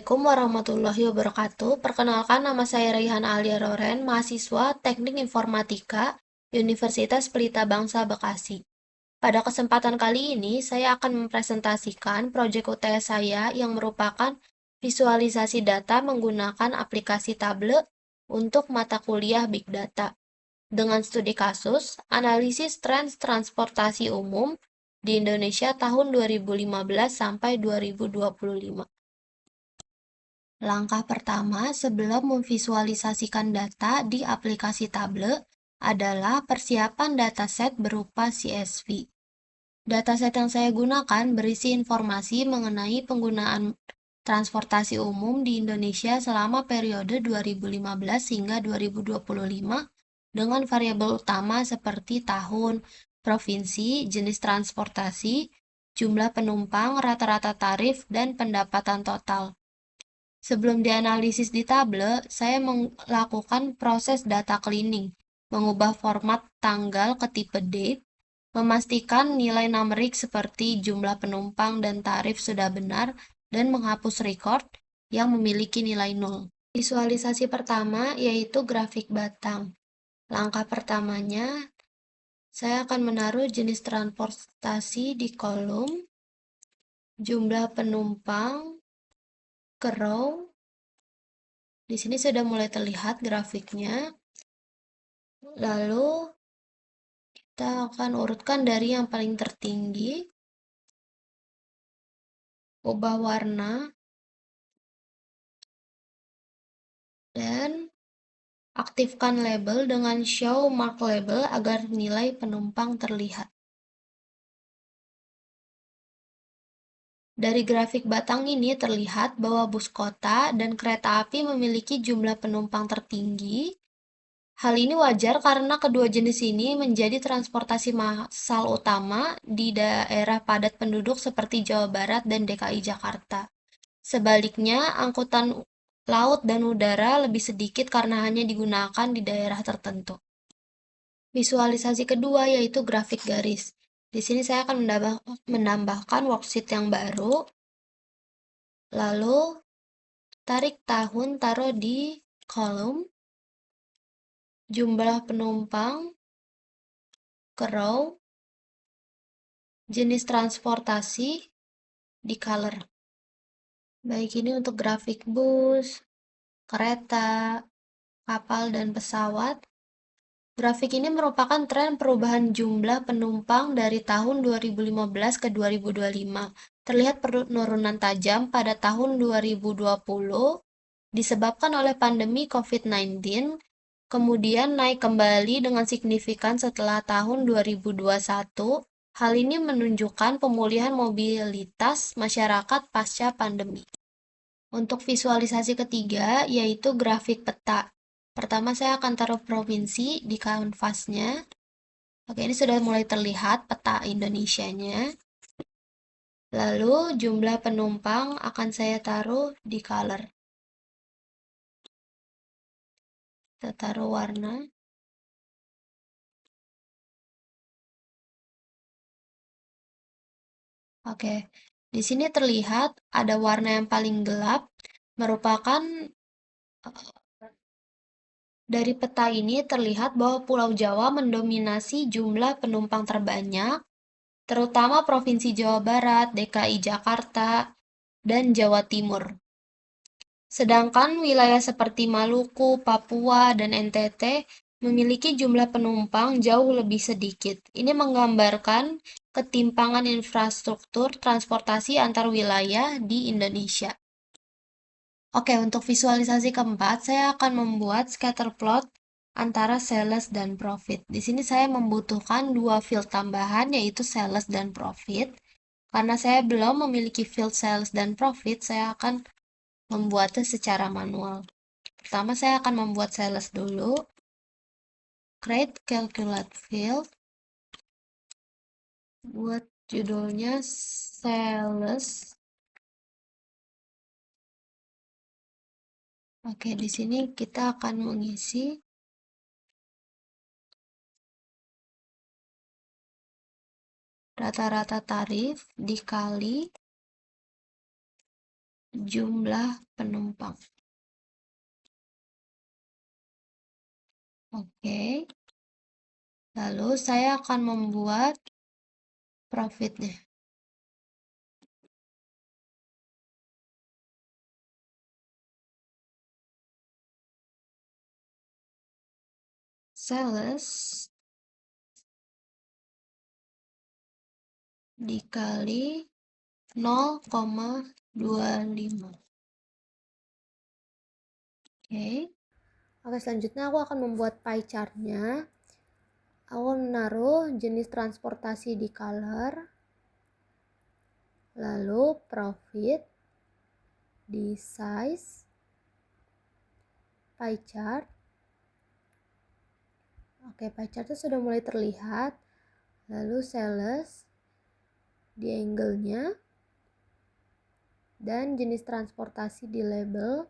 Assalamualaikum warahmatullahi wabarakatuh. Perkenalkan, nama saya Raihan Alia Roren, mahasiswa Teknik Informatika, Universitas Pelita Bangsa Bekasi. Pada kesempatan kali ini, saya akan mempresentasikan proyek UTS saya yang merupakan visualisasi data menggunakan aplikasi tablet untuk mata kuliah Big Data. Dengan studi kasus, analisis tren transportasi umum di Indonesia tahun 2015 sampai 2025. Langkah pertama sebelum memvisualisasikan data di aplikasi tablet adalah persiapan dataset berupa CSV. Dataset yang saya gunakan berisi informasi mengenai penggunaan transportasi umum di Indonesia selama periode 2015 hingga 2025 dengan variabel utama seperti tahun, provinsi, jenis transportasi, jumlah penumpang, rata-rata tarif, dan pendapatan total. Sebelum dianalisis di tabel, saya melakukan proses data cleaning, mengubah format tanggal ke tipe date, memastikan nilai numerik seperti jumlah penumpang dan tarif sudah benar, dan menghapus record yang memiliki nilai 0. Visualisasi pertama yaitu grafik batang. Langkah pertamanya, saya akan menaruh jenis transportasi di kolom, jumlah penumpang ke row. Di sini sudah mulai terlihat grafiknya. Lalu kita akan urutkan dari yang paling tertinggi, ubah warna, dan aktifkan label dengan show mark label agar nilai penumpang terlihat. Dari grafik batang ini terlihat bahwa bus kota dan kereta api memiliki jumlah penumpang tertinggi. Hal ini wajar karena kedua jenis ini menjadi transportasi massal utama di daerah padat penduduk seperti Jawa Barat dan DKI Jakarta. Sebaliknya, angkutan laut dan udara lebih sedikit karena hanya digunakan di daerah tertentu. Visualisasi kedua yaitu grafik garis. Di sini saya akan menambahkan worksheet yang baru. Lalu, tarik tahun taruh di kolom, jumlah penumpang ke row, jenis transportasi di color. Baik, ini untuk grafik bus, kereta, kapal, dan pesawat. Grafik ini merupakan tren perubahan jumlah penumpang dari tahun 2015 ke 2025. Terlihat penurunan tajam pada tahun 2020 disebabkan oleh pandemi COVID-19, kemudian naik kembali dengan signifikan setelah tahun 2021. Hal ini menunjukkan pemulihan mobilitas masyarakat pasca pandemi. Untuk visualisasi ketiga, yaitu grafik peta. Pertama, saya akan taruh provinsi di kanvasnya. Oke, ini sudah mulai terlihat peta Indonesianya. Lalu, jumlah penumpang akan saya taruh di color. Kita taruh warna. Oke, di sini terlihat ada warna yang paling gelap, merupakan dari peta ini terlihat bahwa Pulau Jawa mendominasi jumlah penumpang terbanyak, terutama Provinsi Jawa Barat, DKI Jakarta, dan Jawa Timur. Sedangkan wilayah seperti Maluku, Papua, dan NTT memiliki jumlah penumpang jauh lebih sedikit. Ini menggambarkan ketimpangan infrastruktur transportasi antar wilayah di Indonesia. Oke, untuk visualisasi keempat, saya akan membuat scatter plot antara sales dan profit. Di sini saya membutuhkan dua field tambahan, yaitu sales dan profit. Karena saya belum memiliki field sales dan profit, saya akan membuatnya secara manual. Pertama, saya akan membuat sales dulu. Create calculate field. Buat judulnya sales. Oke, di sini kita akan mengisi rata-rata tarif dikali jumlah penumpang. Oke. Lalu saya akan membuat profitnya. Sales dikali 0,25. Oke, selanjutnya aku akan membuat pie chart-nya. Aku menaruh jenis transportasi di color, lalu profit di size, pie chart. Oke, pie chart-nya sudah mulai terlihat. Lalu sales di angle-nya, dan jenis transportasi di label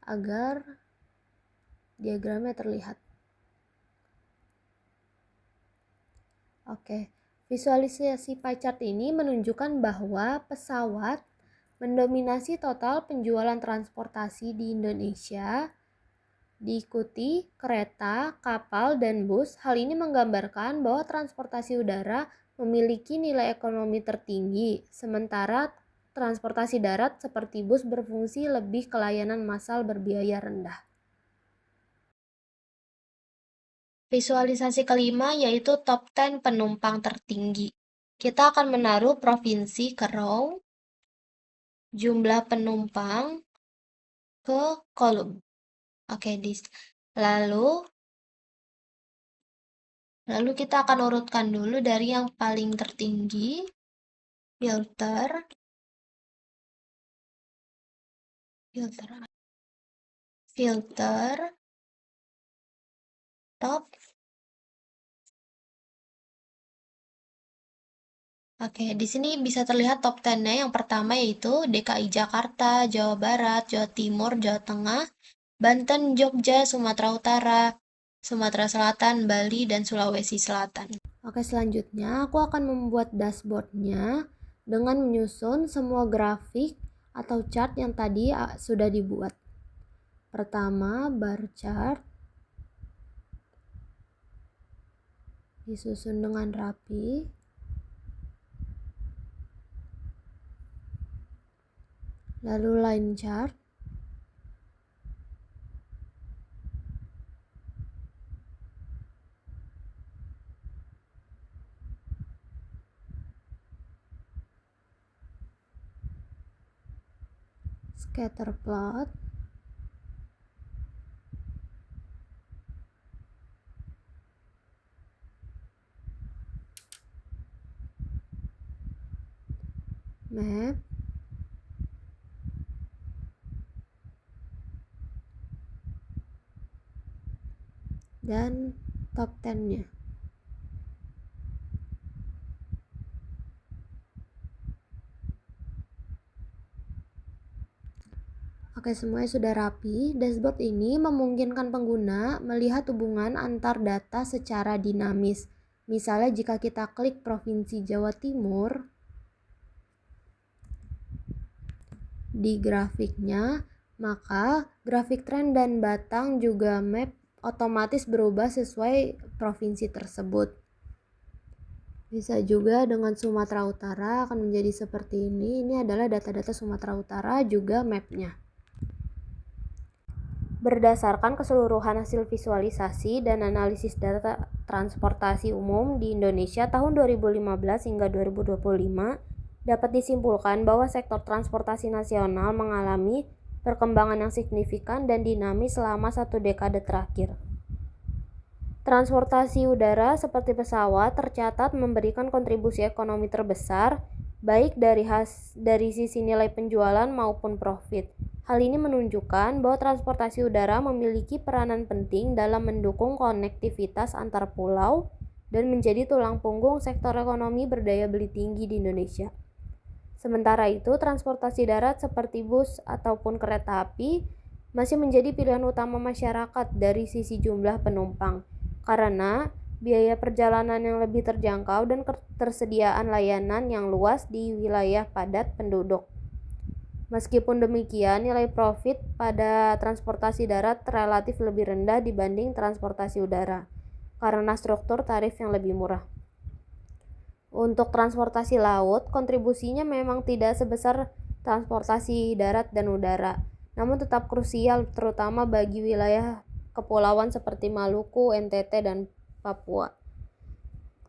agar diagramnya terlihat. Oke, visualisasi pie chart ini menunjukkan bahwa pesawat mendominasi total penjualan transportasi di Indonesia, diikuti kereta, kapal, dan bus. Hal ini menggambarkan bahwa transportasi udara memiliki nilai ekonomi tertinggi, sementara transportasi darat seperti bus berfungsi lebih ke layanan massal berbiaya rendah. Visualisasi kelima yaitu top 10 penumpang tertinggi. Kita akan menaruh provinsi ke row, jumlah penumpang ke kolom. Oke, lalu kita akan urutkan dulu dari yang paling tertinggi, filter, top. Oke, di sini bisa terlihat top 10-nya. Yang pertama yaitu DKI Jakarta, Jawa Barat, Jawa Timur, Jawa Tengah, Banten, Jogja, Sumatera Utara, Sumatera Selatan, Bali, dan Sulawesi Selatan. Oke, selanjutnya aku akan membuat dashboard-nya dengan menyusun semua grafik atau chart yang tadi sudah dibuat. Pertama, bar chart disusun dengan rapi. Lalu line chart. Scatter plot. Map. Dan top 10-nya. Oke, semuanya sudah rapi. Dashboard ini memungkinkan pengguna melihat hubungan antar data secara dinamis. Misalnya jika kita klik Provinsi Jawa Timur, di grafiknya, maka grafik tren dan batang juga map otomatis berubah sesuai provinsi tersebut. Bisa juga dengan Sumatera Utara akan menjadi seperti ini. Ini adalah data-data Sumatera Utara juga mapnya. Berdasarkan keseluruhan hasil visualisasi dan analisis data transportasi umum di Indonesia tahun 2015 hingga 2025, dapat disimpulkan bahwa sektor transportasi nasional mengalami perkembangan yang signifikan dan dinamis selama 1 dekade terakhir. Transportasi udara seperti pesawat tercatat memberikan kontribusi ekonomi terbesar, baik dari sisi nilai penjualan maupun profit. Hal ini menunjukkan bahwa transportasi udara memiliki peranan penting dalam mendukung konektivitas antar pulau dan menjadi tulang punggung sektor ekonomi berdaya beli tinggi di Indonesia. Sementara itu, transportasi darat seperti bus ataupun kereta api masih menjadi pilihan utama masyarakat dari sisi jumlah penumpang, karena biaya perjalanan yang lebih terjangkau dan ketersediaan layanan yang luas di wilayah padat penduduk. Meskipun demikian, nilai profit pada transportasi darat relatif lebih rendah dibanding transportasi udara karena struktur tarif yang lebih murah. Untuk transportasi laut, kontribusinya memang tidak sebesar transportasi darat dan udara, namun tetap krusial terutama bagi wilayah kepulauan seperti Maluku, NTT, dan Papua.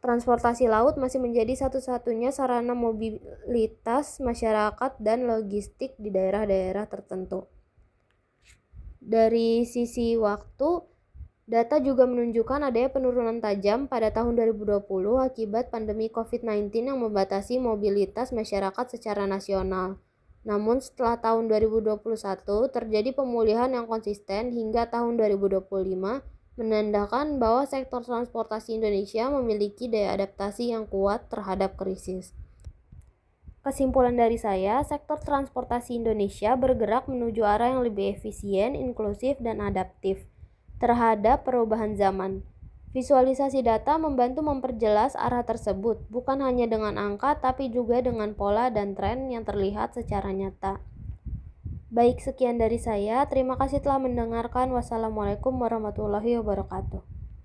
Transportasi laut masih menjadi satu-satunya sarana mobilitas masyarakat dan logistik di daerah-daerah tertentu. Dari sisi waktu, data juga menunjukkan adanya penurunan tajam pada tahun 2020 akibat pandemi COVID-19 yang membatasi mobilitas masyarakat secara nasional. Namun setelah tahun 2021 terjadi pemulihan yang konsisten hingga tahun 2025, menandakan bahwa sektor transportasi Indonesia memiliki daya adaptasi yang kuat terhadap krisis. Kesimpulan dari saya, sektor transportasi Indonesia bergerak menuju arah yang lebih efisien, inklusif, dan adaptif terhadap perubahan zaman. Visualisasi data membantu memperjelas arah tersebut, bukan hanya dengan angka, tapi juga dengan pola dan tren yang terlihat secara nyata. Baik, sekian dari saya. Terima kasih telah mendengarkan. Wassalamualaikum warahmatullahi wabarakatuh.